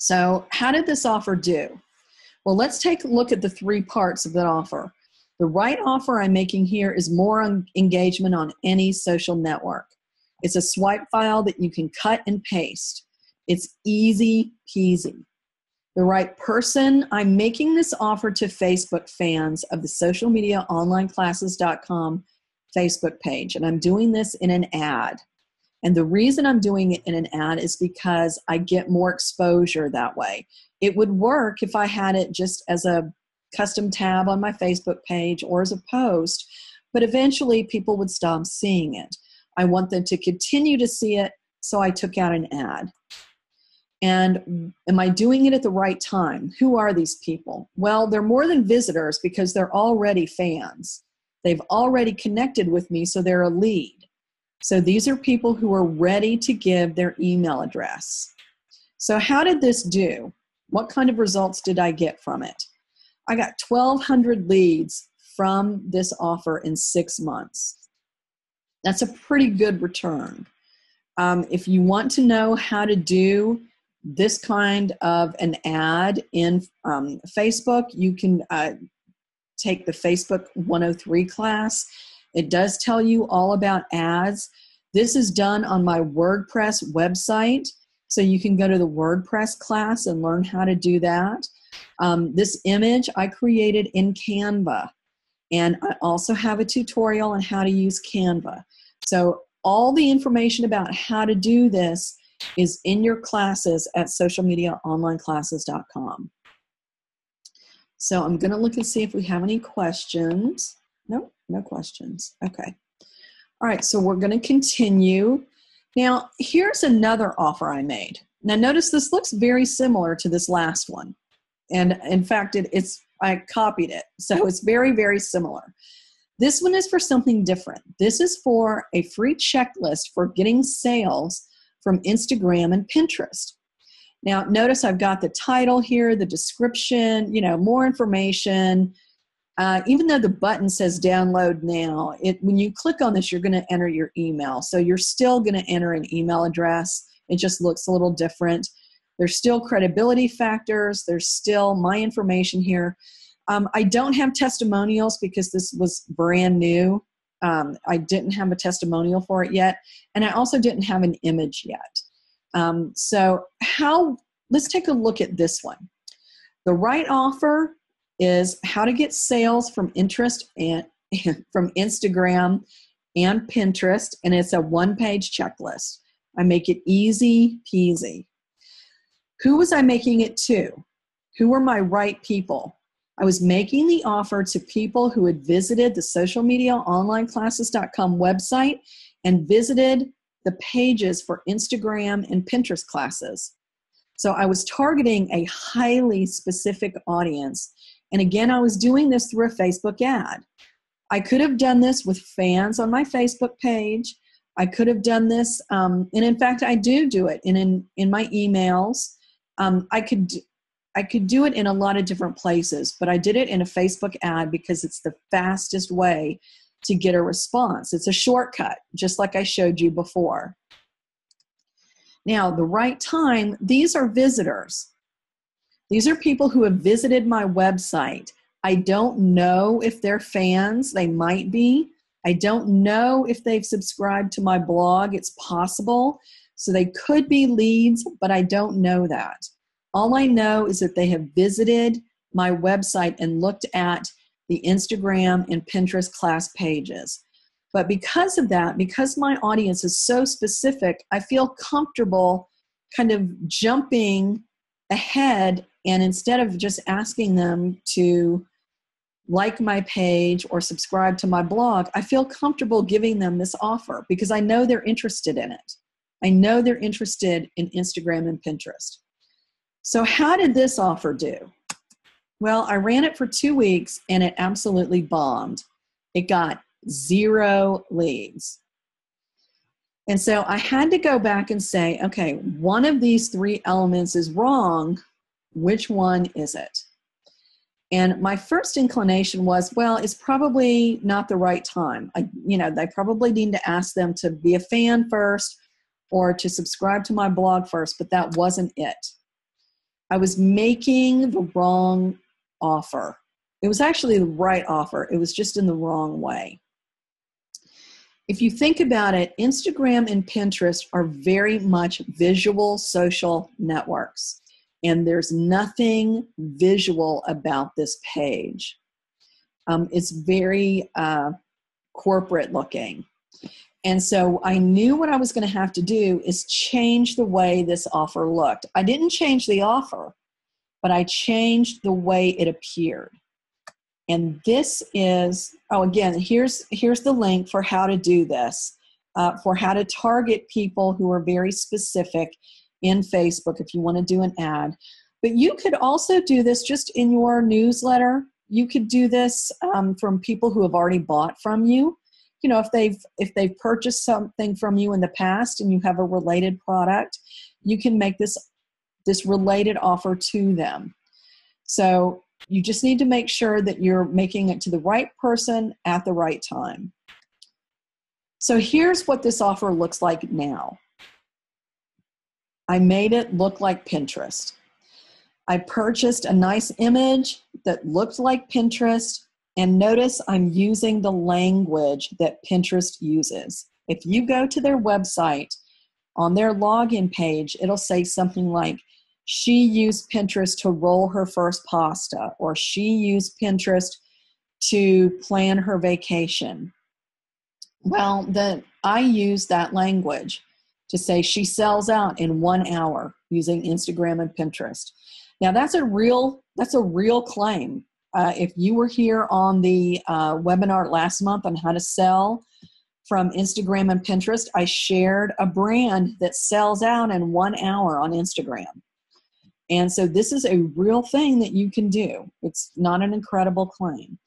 So how did this offer do? Well, let's take a look at the three parts of that offer. The right offer I'm making here is more engagement on any social network. It's a swipe file that you can cut and paste. It's easy peasy. The right person, I'm making this offer to Facebook fans of the socialmediaonlineclasses.com Facebook page, and I'm doing this in an ad. And the reason I'm doing it in an ad is because I get more exposure that way. It would work if I had it just as a custom tab on my Facebook page or as a post, but eventually people would stop seeing it. I want them to continue to see it, so I took out an ad. And am I doing it at the right time? Who are these people? Well, they're more than visitors because they're already fans. They've already connected with me, so they're a lead. So these are people who are ready to give their email address. So how did this do? What kind of results did I get from it? I got 1,200 leads from this offer in 6 months. That's a pretty good return. If you want to know how to do this kind of an ad in Facebook, you can take the Facebook 103 class. It does tell you all about ads. This is done on my WordPress website, so you can go to the WordPress class and learn how to do that. This image I created in Canva, and I also have a tutorial on how to use Canva. So all the information about how to do this is in your classes at socialmediaonlineclasses.com. So I'm going to look and see if we have any questions. Nope, no questions. Okay. All right, so we're going to continue. Now, here's another offer I made. Now, notice this looks very similar to this last one. And in fact, I copied it. So it's very, very similar. This one is for something different. This is for a free checklist for getting sales from Instagram and Pinterest. Now, notice I've got the title here, the description, more information. Even though the button says download now, when you click on this, you're going to enter your email. So you're still going to enter an email address. It just looks a little different. There's still credibility factors. There's still my information here. I don't have testimonials because this was brand new. I didn't have a testimonial for it yet. And I also didn't have an image yet. Let's take a look at this one. The right offer is how to get sales from interest and from Instagram and Pinterest, and it's a one-page checklist. I make it easy peasy. Who was I making it to? Who were my right people? I was making the offer to people who had visited the socialmediaonlineclasses.com website and visited the pages for Instagram and Pinterest classes. So I was targeting a highly specific audience. And again, I was doing this through a Facebook ad. I could have done this with fans on my Facebook page. I could have done this, and in fact, I do it in my emails. I could do it in a lot of different places, but I did it in a Facebook ad because it's the fastest way to get a response. It's a shortcut, just like I showed you before. Now, the right time, these are visitors. These are people who have visited my website. I don't know if they're fans. They might be. I don't know if they've subscribed to my blog. It's possible. So they could be leads, but I don't know that. All I know is that they have visited my website and looked at the Instagram and Pinterest class pages. But because of that, because my audience is so specific, I feel comfortable kind of jumping ahead, and instead of just asking them to like my page or subscribe to my blog, I feel comfortable giving them this offer because I know they're interested in it. I know they're interested in Instagram and Pinterest. So how did this offer do? Well, I ran it for 2 weeks and it absolutely bombed. It got 0 leads. And so I had to go back and say, okay, one of these 3 elements is wrong. Which one is it? And my first inclination was, well, it's probably not the right time. They probably need to ask them to be a fan first or to subscribe to my blog first, but that wasn't it. I was making the wrong offer. It was actually the right offer. It was just in the wrong way. If you think about it, Instagram and Pinterest are very much visual social networks, and there's nothing visual about this page. It's very corporate looking. And so I knew what I was going to have to do is change the way this offer looked. I didn't change the offer, but I changed the way it appeared. And this is, oh, again, here's the link for how to do this, for how to target people who are very specific in Facebook if you want to do an ad. But you could also do this just in your newsletter. You could do this from people who have already bought from you. You know, if they've purchased something from you in the past and you have a related product, you can make this related offer to them. So you just need to make sure that you're making it to the right person at the right time. So here's what this offer looks like now. I made it look like Pinterest. I purchased a nice image that looked like Pinterest, and notice I'm using the language that Pinterest uses. If you go to their website, on their login page, it'll say something like, she used Pinterest to roll her first pasta, or she used Pinterest to plan her vacation. Well, I use that language to say she sells out in 1 hour using Instagram and Pinterest. Now that's a real claim. If you were here on the webinar last month on how to sell from Instagram and Pinterest, I shared a brand that sells out in 1 hour on Instagram. And so this is a real thing that you can do. It's not an incredible claim.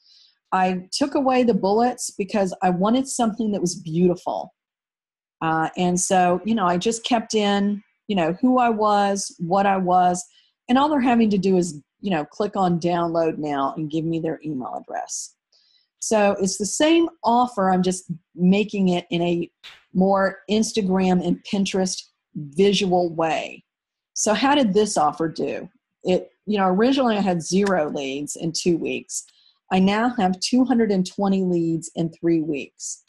I took away the bullets because I wanted something that was beautiful. And so, I just kept in, who I was, what I was, and all they're having to do is, click on download now and give me their email address. So it's the same offer. I'm just making it in a more Instagram and Pinterest visual way. So how did this offer do? Originally I had 0 leads in 2 weeks. I now have 220 leads in 3 weeks.